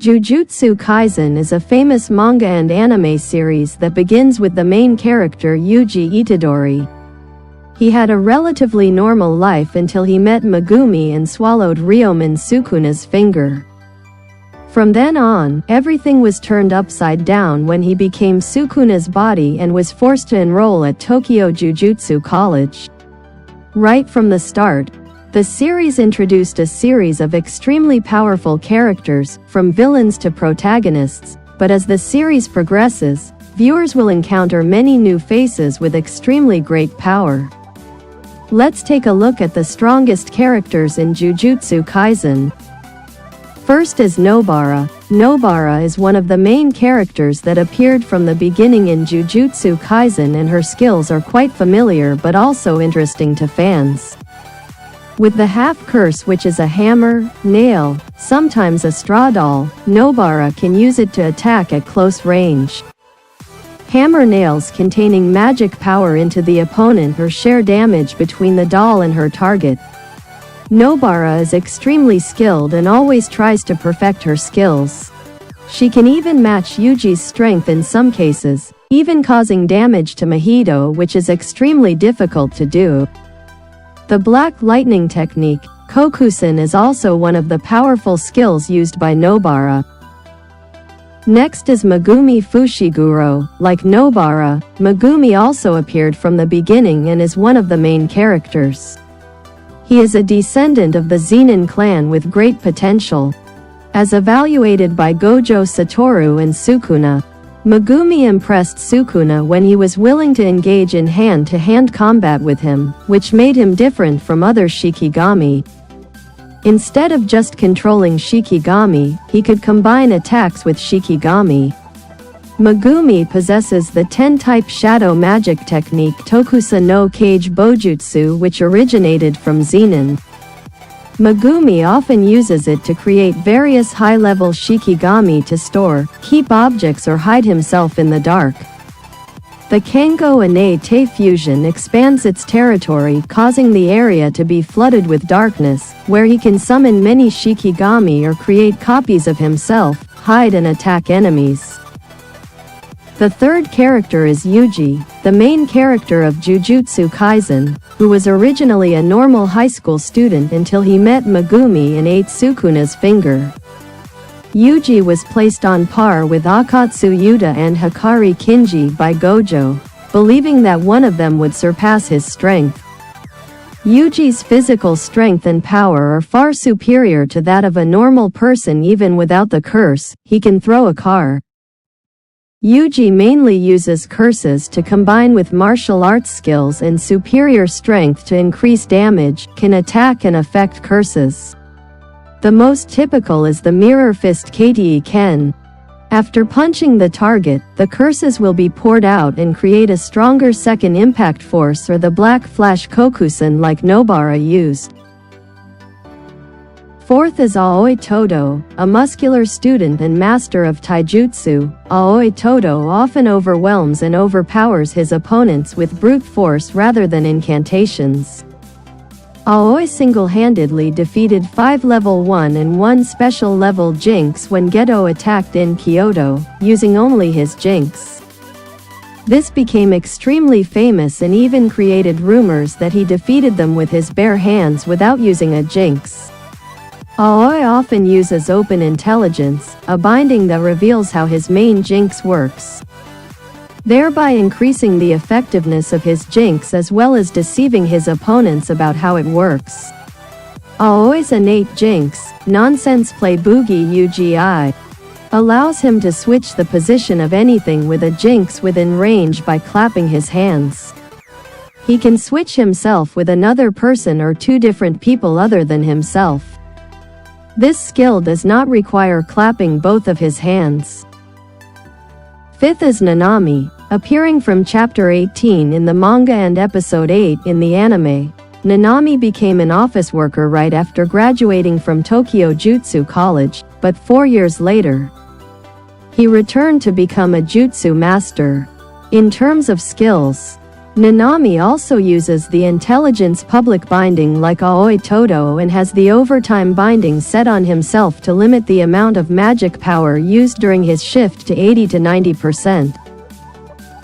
Jujutsu Kaisen is a famous manga and anime series that begins with the main character Yuji Itadori. He had a relatively normal life until he met Megumi and swallowed Ryomen Sukuna's finger. From then on, everything was turned upside down when he became Sukuna's body and was forced to enroll at Tokyo Jujutsu College. Right from the start, the series introduced a series of extremely powerful characters, from villains to protagonists, but as the series progresses, viewers will encounter many new faces with extremely great power. Let's take a look at the strongest characters in Jujutsu Kaisen. First is Nobara. Nobara is one of the main characters that appeared from the beginning in Jujutsu Kaisen, and her skills are quite familiar but also interesting to fans. With the half-curse, which is a hammer, nail, sometimes a straw doll, Nobara can use it to attack at close range. Hammer nails containing magic power into the opponent or share damage between the doll and her target. Nobara is extremely skilled and always tries to perfect her skills. She can even match Yuji's strength in some cases, even causing damage to Mahito, which is extremely difficult to do. The Black Lightning technique, Kokusen, is also one of the powerful skills used by Nobara. Next is Megumi Fushiguro. Like Nobara, Megumi also appeared from the beginning and is one of the main characters. He is a descendant of the Zenin clan with great potential. As evaluated by Gojo Satoru and Sukuna, Megumi impressed Sukuna when he was willing to engage in hand-to-hand combat with him, which made him different from other Shikigami. Instead of just controlling Shikigami, he could combine attacks with Shikigami. Megumi possesses the 10-type shadow magic technique Tokusa no Kage Bojutsu, which originated from Zenin. Megumi often uses it to create various high-level Shikigami to store, keep objects, or hide himself in the dark. The Kengo Ine Te fusion expands its territory, causing the area to be flooded with darkness, where he can summon many Shikigami or create copies of himself, hide and attack enemies. The third character is Yuji, the main character of Jujutsu Kaisen, who was originally a normal high school student until he met Megumi and ate Sukuna's finger. Yuji was placed on par with Akatsu Yuta and Hikari Kinji by Gojo, believing that one of them would surpass his strength. Yuji's physical strength and power are far superior to that of a normal person. Even without the curse, he can throw a car. Yuji mainly uses curses to combine with martial arts skills and superior strength to increase damage, can attack and affect curses. The most typical is the Mirror Fist Keiei Ken. After punching the target, the curses will be poured out and create a stronger second impact force, or the Black Flash Kokusen like Nobara used. Fourth is Aoi Todo, a muscular student and master of taijutsu. Aoi Todo often overwhelms and overpowers his opponents with brute force rather than incantations. Aoi single-handedly defeated 5 level 1 and 1 special level Jinx when Geto attacked in Kyoto, using only his Jinx. This became extremely famous and even created rumors that he defeated them with his bare hands without using a Jinx. Aoi often uses Open Intelligence, a binding that reveals how his main Jinx works, thereby increasing the effectiveness of his Jinx as well as deceiving his opponents about how it works. Aoi's innate Jinx, Nonsense Play Boogie UGI, allows him to switch the position of anything with a Jinx within range by clapping his hands. He can switch himself with another person or 2 different people other than himself. This skill does not require clapping both of his hands. Fifth is Nanami. Appearing from chapter 18 in the manga and episode 8 in the anime, Nanami became an office worker right after graduating from Tokyo Jutsu College, but 4 years later, he returned to become a jutsu master. In terms of skills, Nanami also uses the intelligence public binding like Aoi Todo and has the overtime binding set on himself to limit the amount of magic power used during his shift to 80 to 90%.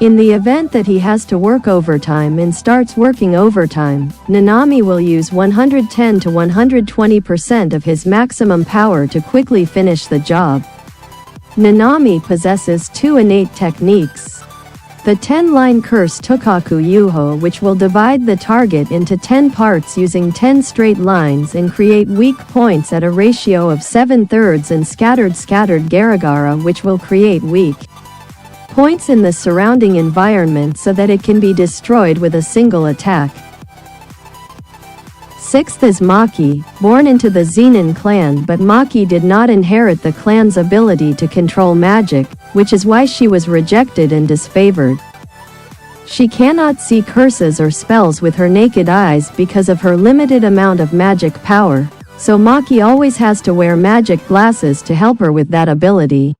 In the event that he has to work overtime and starts working overtime, Nanami will use 110 to 120% of his maximum power to quickly finish the job. Nanami possesses 2 innate techniques. The 10-line curse Tokaku Yuho, which will divide the target into 10 parts using 10 straight lines and create weak points at a ratio of 7/3, and Scattered Garagara, which will create weak points in the surrounding environment so that it can be destroyed with a single attack. 6th is Maki, born into the Zenin clan, but Maki did not inherit the clan's ability to control magic, which is why she was rejected and disfavored. She cannot see curses or spells with her naked eyes because of her limited amount of magic power, so Maki always has to wear magic glasses to help her with that ability.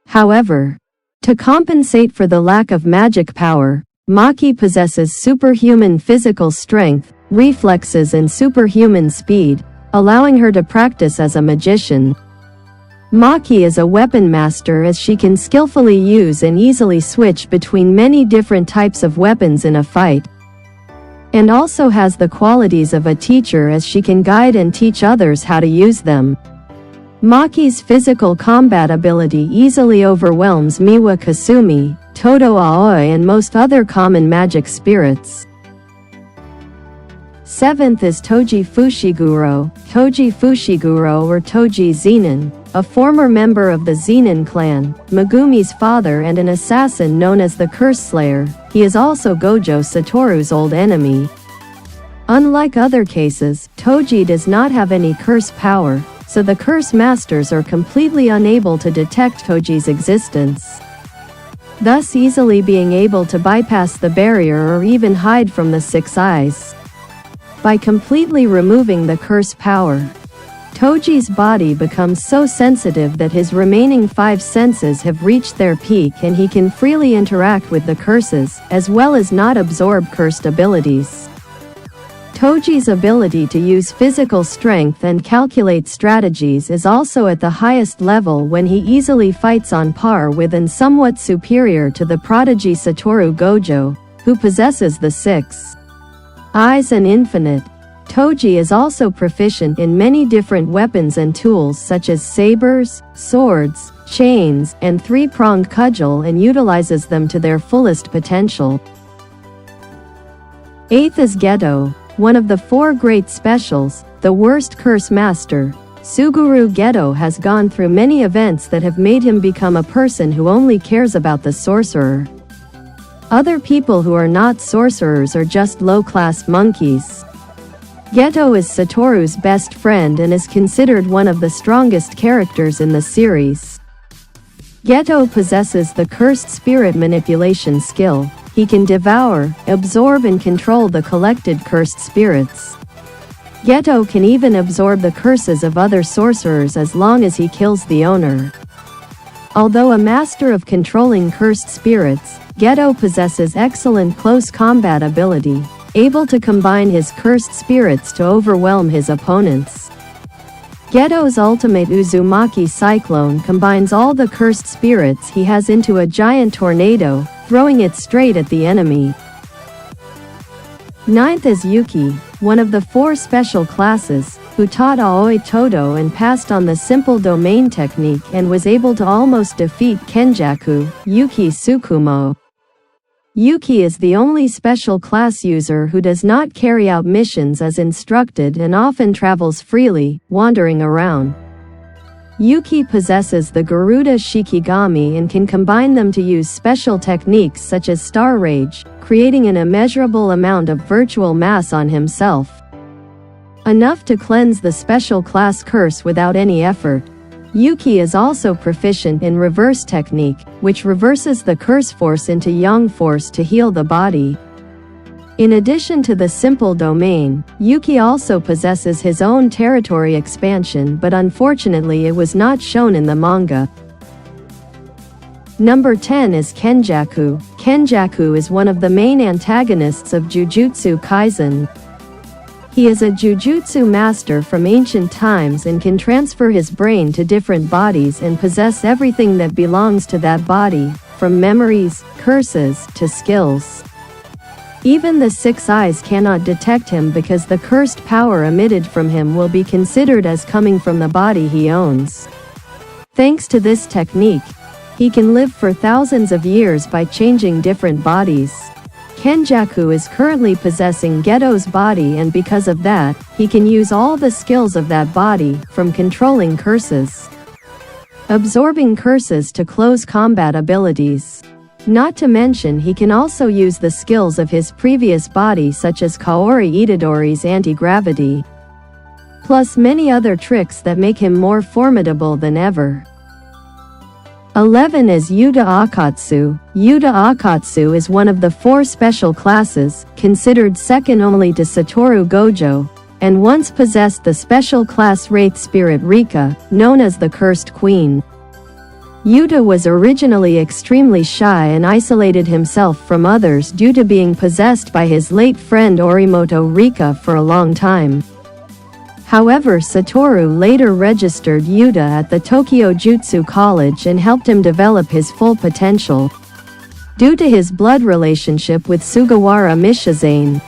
However, to compensate for the lack of magic power, Maki possesses superhuman physical strength, reflexes and superhuman speed, allowing her to practice as a magician. Maki is a weapon master as she can skillfully use and easily switch between many different types of weapons in a fight, and also has the qualities of a teacher as she can guide and teach others how to use them. Maki's physical combat ability easily overwhelms Miwa Kasumi, Todo Aoi and most other common magic spirits. 7th is Toji Fushiguro. Toji Fushiguro, or Toji Zenin, a former member of the Zenin clan, Megumi's father and an assassin known as the Curse Slayer. He is also Gojo Satoru's old enemy. Unlike other cases, Toji does not have any curse power, so the curse masters are completely unable to detect Toji's existence, thus easily being able to bypass the barrier or even hide from the 6 eyes. By completely removing the curse power, Toji's body becomes so sensitive that his remaining 5 senses have reached their peak and he can freely interact with the curses, as well as not absorb cursed abilities. Toji's ability to use physical strength and calculate strategies is also at the highest level when he easily fights on par with and somewhat superior to the prodigy Satoru Gojo, who possesses the 6 eyes and infinite. Toji is also proficient in many different weapons and tools such as sabers, swords, chains, and 3-pronged cudgel and utilizes them to their fullest potential. 8th is Geto, one of the 4 great specials, the worst curse master. Suguru Geto has gone through many events that have made him become a person who only cares about the sorcerer. Other people who are not sorcerers are just low-class monkeys. Geto is Satoru's best friend and is considered one of the strongest characters in the series. Geto possesses the cursed spirit manipulation skill. He can devour, absorb and control the collected cursed spirits. Geto can even absorb the curses of other sorcerers as long as he kills the owner. Although a master of controlling cursed spirits, Geto possesses excellent close combat ability, able to combine his cursed spirits to overwhelm his opponents. Geto's ultimate Uzumaki Cyclone combines all the cursed spirits he has into a giant tornado, throwing it straight at the enemy. 9th is Yuki, one of the 4 special classes, who taught Aoi Todo and passed on the simple domain technique and was able to almost defeat Kenjaku, Yuki Tsukumo. Yuki is the only special class user who does not carry out missions as instructed and often travels freely, wandering around. Yuki possesses the Garuda Shikigami and can combine them to use special techniques such as Star Rage, creating an immeasurable amount of virtual mass on himself, enough to cleanse the special class curse without any effort. Yuki is also proficient in reverse technique, which reverses the curse force into yang force to heal the body. In addition to the simple domain, Yuki also possesses his own territory expansion, but unfortunately it was not shown in the manga. Number 10 is Kenjaku. Kenjaku is one of the main antagonists of Jujutsu Kaisen. He is a jujutsu master from ancient times and can transfer his brain to different bodies and possess everything that belongs to that body, from memories, curses, to skills. Even the six eyes cannot detect him because the cursed power emitted from him will be considered as coming from the body he owns. Thanks to this technique, he can live for thousands of years by changing different bodies. Kenjaku is currently possessing Geto's body, and because of that, he can use all the skills of that body, from controlling curses, absorbing curses to close combat abilities. Not to mention he can also use the skills of his previous body such as Kaori Itadori's anti-gravity, plus many other tricks that make him more formidable than ever. 11 is Yuta Akatsu. Yuta Akatsu is one of the 4 special classes, considered second only to Satoru Gojo, and once possessed the special class Wraith Spirit Rika, known as the Cursed Queen. Yuta was originally extremely shy and isolated himself from others due to being possessed by his late friend Orimoto Rika for a long time. However, Satoru later registered Yuta at the Tokyo Jutsu College and helped him develop his full potential. Due to his blood relationship with Sugawara Mishizane,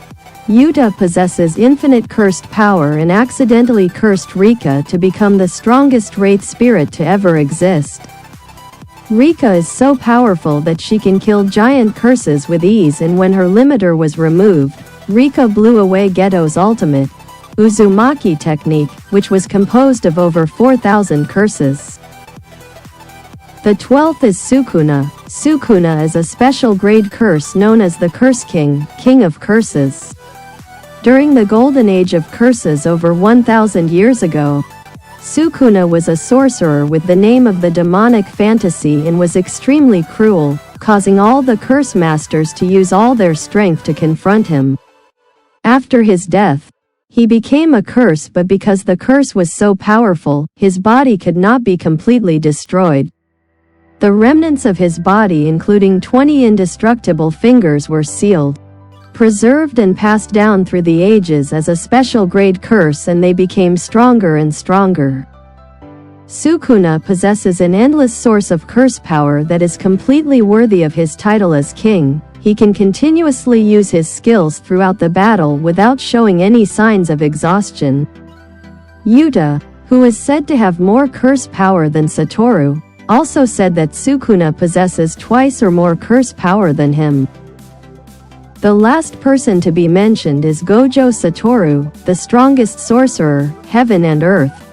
Yuta possesses infinite cursed power and accidentally cursed Rika to become the strongest Wraith spirit to ever exist. Rika is so powerful that she can kill giant curses with ease, and when her limiter was removed, Rika blew away Geto's ultimate Uzumaki technique, which was composed of over 4,000 curses. The 12th is Sukuna. Sukuna is a special grade curse known as the Curse King, King of Curses. During the golden age of curses over 1,000 years ago, Sukuna was a sorcerer with the name of the demonic fantasy and was extremely cruel, causing all the curse masters to use all their strength to confront him. After his death, he became a curse, but because the curse was so powerful, his body could not be completely destroyed. The remnants of his body, including 20 indestructible fingers, were sealed, preserved and passed down through the ages as a special grade curse, and they became stronger and stronger. Sukuna possesses an endless source of curse power that is completely worthy of his title as king. He can continuously use his skills throughout the battle without showing any signs of exhaustion. Yuta, who is said to have more curse power than Satoru, also said that Sukuna possesses twice or more curse power than him. The last person to be mentioned is Gojo Satoru, the strongest sorcerer, heaven and earth.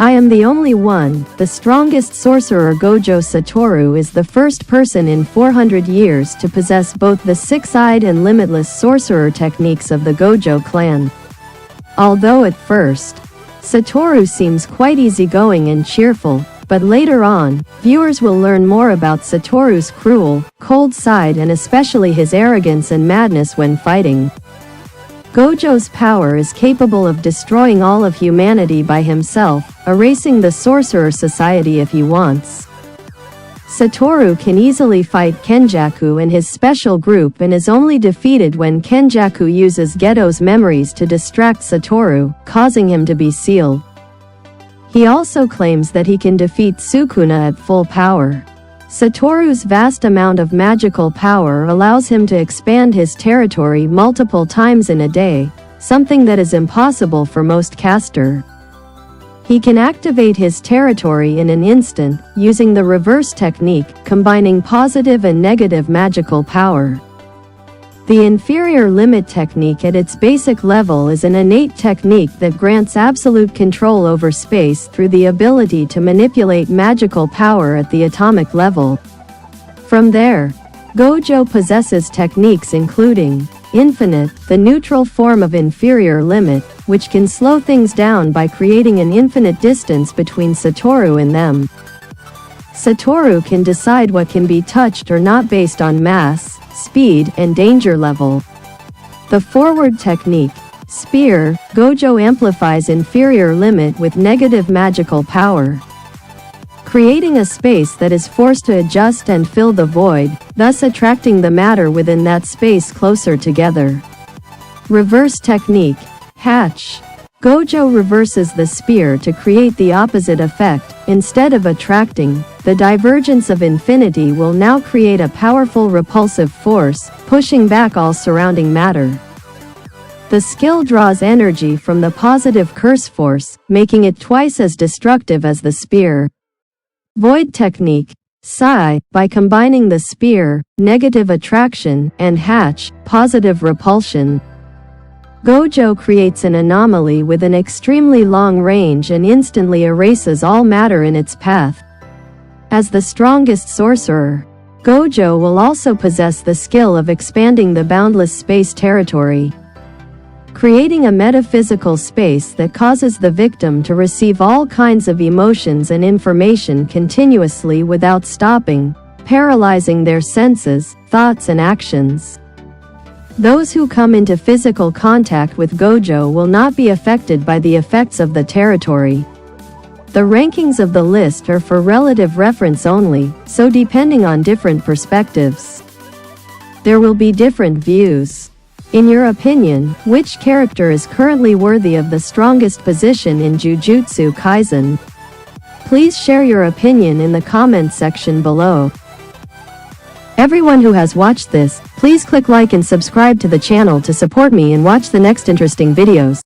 I am the only one. The strongest sorcerer Gojo Satoru is the first person in 400 years to possess both the six-eyed and limitless sorcerer techniques of the Gojo clan. Although at first, Satoru seems quite easygoing and cheerful, but later on, viewers will learn more about Satoru's cruel, cold side and especially his arrogance and madness when fighting. Gojo's power is capable of destroying all of humanity by himself, erasing the Sorcerer Society if he wants. Satoru can easily fight Kenjaku and his special group, and is only defeated when Kenjaku uses Geto's memories to distract Satoru, causing him to be sealed. He also claims that he can defeat Sukuna at full power. Satoru's vast amount of magical power allows him to expand his territory multiple times in a day, something that is impossible for most caster. He can activate his territory in an instant, using the reverse technique, combining positive and negative magical power. The inferior limit technique at its basic level is an innate technique that grants absolute control over space through the ability to manipulate magical power at the atomic level. From there, Gojo possesses techniques including Infinite, the neutral form of inferior limit, which can slow things down by creating an infinite distance between Satoru and them. Satoru can decide what can be touched or not based on mass, speed, and danger level. The forward technique, Spear, Gojo amplifies inferior limit with negative magical power. creating a space that is forced to adjust and fill the void, thus attracting the matter within that space closer together. Reverse technique. Hatch. Gojo reverses the spear to create the opposite effect. Instead of attracting, the divergence of infinity will now create a powerful repulsive force, pushing back all surrounding matter. The skill draws energy from the positive curse force, making it twice as destructive as the spear. Void technique. Sai, by combining the spear, negative attraction, and hatch, positive repulsion, Gojo creates an anomaly with an extremely long range and instantly erases all matter in its path. As the strongest sorcerer, Gojo will also possess the skill of expanding the boundless space territory, creating a metaphysical space that causes the victim to receive all kinds of emotions and information continuously without stopping, paralyzing their senses, thoughts and actions. Those who come into physical contact with Gojo will not be affected by the effects of the territory. The rankings of the list are for relative reference only, so depending on different perspectives, there will be different views. In your opinion, which character is currently worthy of the strongest position in Jujutsu Kaisen? Please share your opinion in the comment section below. Everyone who has watched this, please click like and subscribe to the channel to support me and watch the next interesting videos.